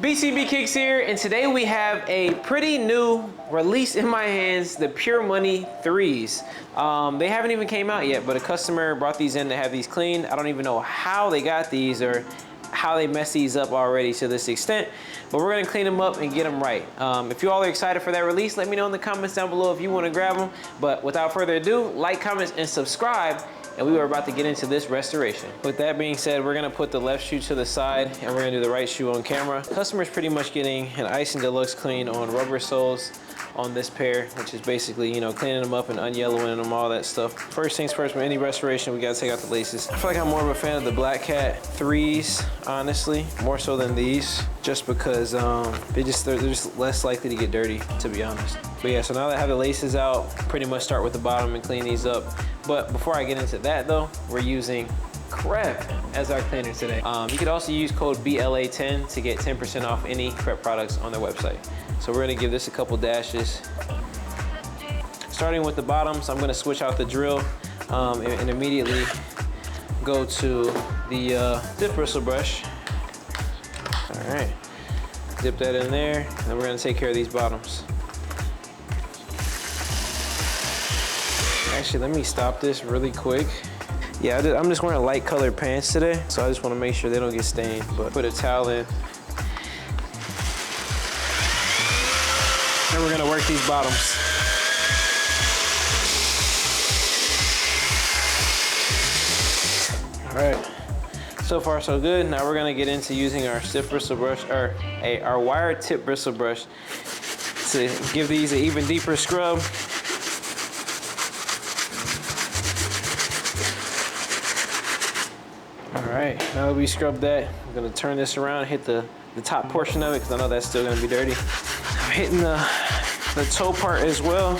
BTB Kicks here, and today we have a pretty new release in my hands, the Pure Money 3's. They haven't even came out yet, but a customer brought these in to have these cleaned. I don't even know how they got these or how they messed these up already to this extent, but we're gonna clean them up and get them right. If you all are excited for that release, let me know in the comments down below if you wanna grab them. But without further ado, like, comment, and subscribe. And we are about to get into this restoration. With that being said, we're gonna put the left shoe to the side and we're gonna do the right shoe on camera. Customer's pretty much getting an Icing Deluxe clean on rubber soles on this pair, which is basically, you know, cleaning them up and unyellowing them, all that stuff. First things first, with any restoration, we gotta take out the laces. I feel like I'm more of a fan of the Black Cat 3's, honestly, more so than these, just because they're just less likely to get dirty, to be honest. But yeah, so now that I have the laces out, pretty much start with the bottom and clean these up. But before I get into that though, we're using Crep as our cleaner today. You could also use code BLA10 to get 10% off any Crep products on their website. So we're gonna give this a couple dashes. Starting with the bottoms, I'm gonna switch out the drill and immediately go to the dip bristle brush. All right, dip that in there, and then we're gonna take care of these bottoms. Actually, let me stop this really quick. Yeah, I'm just wearing light colored pants today, so I just want to make sure they don't get stained. But put a towel in. Then we're gonna work these bottoms. All right, so far so good. Now we're gonna get into using our stiff bristle brush, or our wire tip bristle brush, to give these an even deeper scrub. All right, now that we scrubbed that, I'm gonna turn this around, hit the top portion of it, because I know that's still gonna be dirty. I'm hitting the toe part as well.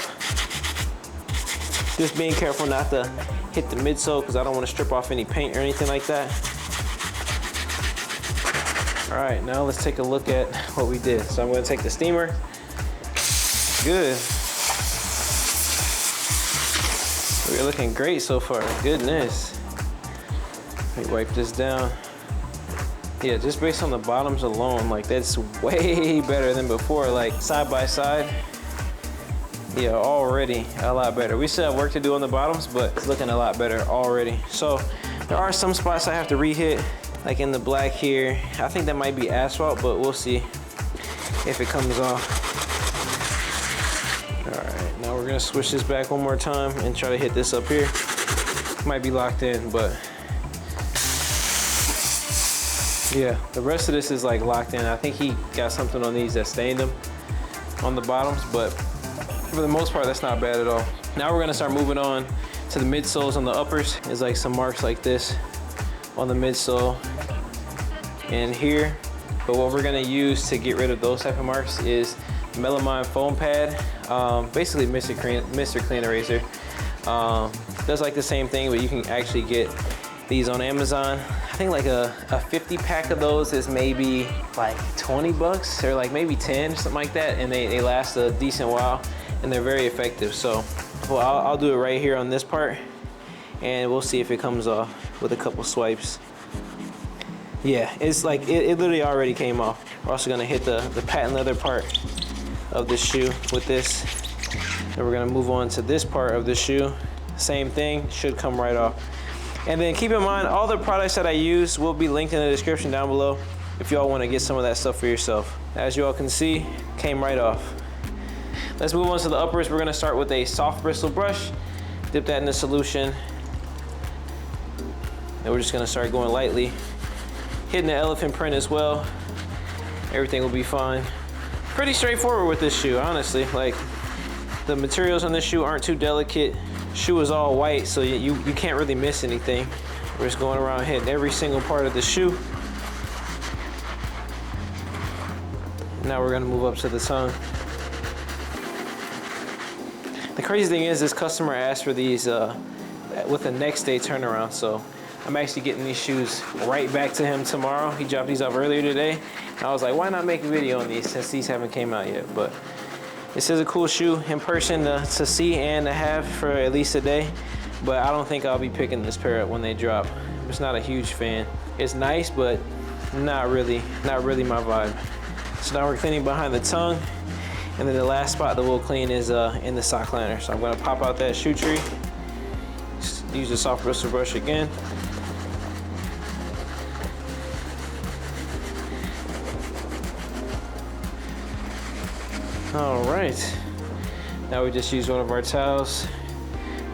Just being careful not to hit the midsole, because I don't want to strip off any paint or anything like that. All right, now let's take a look at what we did. So I'm gonna take the steamer. Good. We're looking great so far, goodness. Let me wipe this down. Yeah, just based on the bottoms alone, like that's way better than before. Like side by side, yeah, already a lot better. We still have work to do on the bottoms, but it's looking a lot better already. So there are some spots I have to re-hit, like in the black here. I think that might be asphalt, but we'll see if it comes off. All right, now we're gonna switch this back one more time and try to hit this up here. Might be locked in, but yeah, the rest of this is like locked in. I think he got something on these that stained them on the bottoms, but for the most part, that's not bad at all. Now we're gonna start moving on to the midsoles on the uppers. There's like some marks like this on the midsole and here. But what we're gonna use to get rid of those type of marks is melamine foam pad, basically Mr. Clean Eraser. Does like the same thing, but you can actually get these on Amazon. I think like a 50 pack of those is maybe like 20 bucks or like maybe 10, something like that. And they last a decent while and they're very effective. So well, I'll do it right here on this part and we'll see if it comes off with a couple swipes. Yeah, it's like, it literally already came off. We're also gonna hit the patent leather part of the shoe with this. And we're gonna move on to this part of the shoe. Same thing, should come right off. And then keep in mind, all the products that I use will be linked in the description down below if y'all want to get some of that stuff for yourself. As you all can see, came right off. Let's move on to the uppers. We're gonna start with a soft bristle brush, dip that in the solution. And we're just gonna start going lightly, hitting the elephant print as well. Everything will be fine. Pretty straightforward with this shoe, honestly. Like, the materials on this shoe aren't too delicate. Shoe is all white, so you can't really miss anything. We're just going around hitting every single part of the shoe. Now we're gonna move up to the tongue. The crazy thing is this customer asked for these with a next day turnaround, so I'm actually getting these shoes right back to him tomorrow. He dropped these off earlier today. And I was like, why not make a video on these since these haven't came out yet? But this is a cool shoe in person to see and to have for at least a day. But I don't think I'll be picking this pair up when they drop. I'm just not a huge fan. It's nice, but not really my vibe. So now we're cleaning behind the tongue. And then the last spot that we'll clean is in the sock liner. So I'm gonna pop out that shoe tree. Just use the soft bristle brush again. All right. Now we just use one of our towels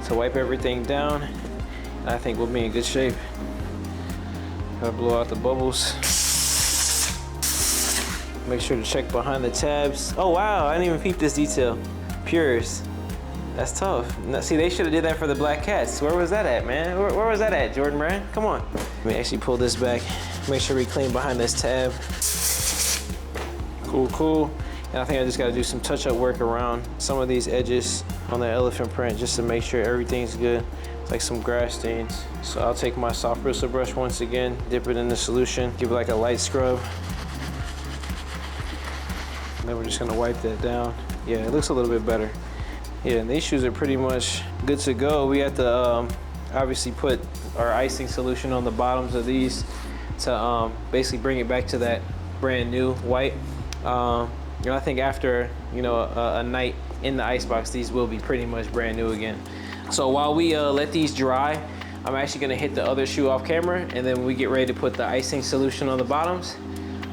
to wipe everything down. And I think we'll be in good shape. Gotta blow out the bubbles. Make sure to check behind the tabs. Oh wow, I didn't even peep this detail. Pures. That's tough. Now, see, they should have did that for the black cats. Where was that at, man? Where was that at, Jordan Brand? Come on. Let me actually pull this back. Make sure we clean behind this tab. Cool, cool. And I think I just gotta do some touch-up work around some of these edges on the elephant print just to make sure everything's good. It's like some grass stains. So I'll take my soft bristle brush once again, dip it in the solution, give it like a light scrub. And then we're just gonna wipe that down. Yeah, it looks a little bit better. Yeah, and these shoes are pretty much good to go. We have to obviously put our icing solution on the bottoms of these to basically bring it back to that brand new white. You know, I think after, you know, a night in the icebox, these will be pretty much brand new again. So while we let these dry, I'm actually gonna hit the other shoe off camera, and then when we get ready to put the icing solution on the bottoms,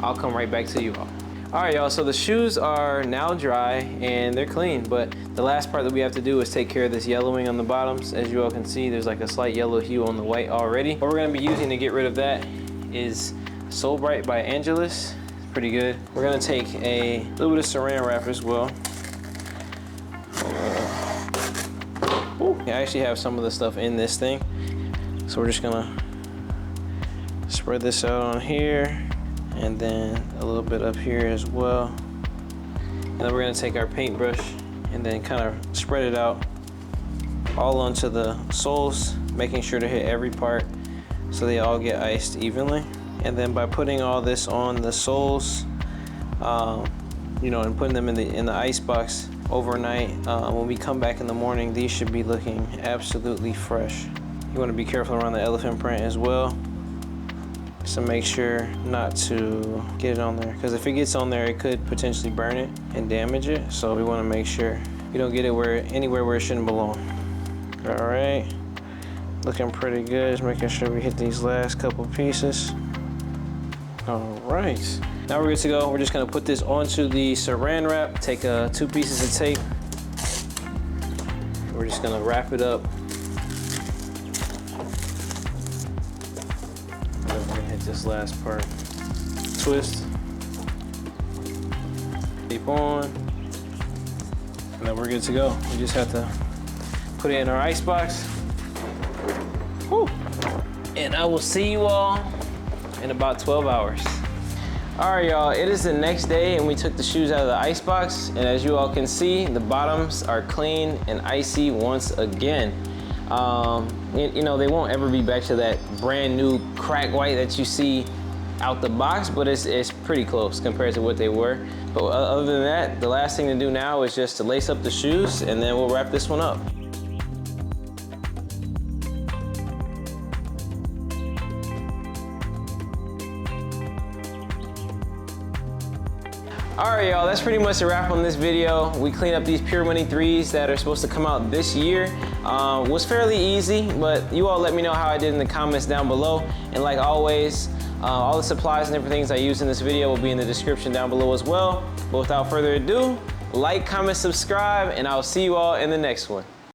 I'll come right back to you all. All right, y'all, so the shoes are now dry and they're clean, but the last part that we have to do is take care of this yellowing on the bottoms. As you all can see, there's like a slight yellow hue on the white already. What we're gonna be using to get rid of that is Soul Bright by Angelus. It's pretty good. We're gonna take a little bit of saran wrap as well. Ooh, I actually have some of the stuff in this thing. So we're just gonna spread this out on here, and then a little bit up here as well. And then we're gonna take our paintbrush and then kind of spread it out all onto the soles, making sure to hit every part so they all get iced evenly. And then by putting all this on the soles, you know, and putting them in the ice box overnight, when we come back in the morning, these should be looking absolutely fresh. You wanna be careful around the elephant print as well. So make sure not to get it on there, because if it gets on there, it could potentially burn it and damage it. So we want to make sure we don't get it anywhere where it shouldn't belong. All right, looking pretty good. Just making sure we hit these last couple pieces. All right, now we're good to go. We're just gonna put this onto the saran wrap. Take 2 pieces of tape. We're just gonna wrap it up. This last part, twist, tape on, and then we're good to go. We just have to put it in our ice box. Whew. And I will see you all in about 12 hours. All right, y'all, it is the next day and we took the shoes out of the ice box, and as you all can see, the bottoms are clean and icy once again. You know, they won't ever be back to that brand new crack white that you see out the box, but it's pretty close compared to what they were. But other than that, the last thing to do now is just to lace up the shoes, and then we'll wrap this one up. All right, y'all, that's pretty much a wrap on this video. We cleaned up these Pure Money 3s that are supposed to come out this year. Was fairly easy, but you all let me know how I did in the comments down below. And like always, all the supplies and different things I use in this video will be in the description down below as well. But without further ado, like, comment, subscribe, and I'll see you all in the next one.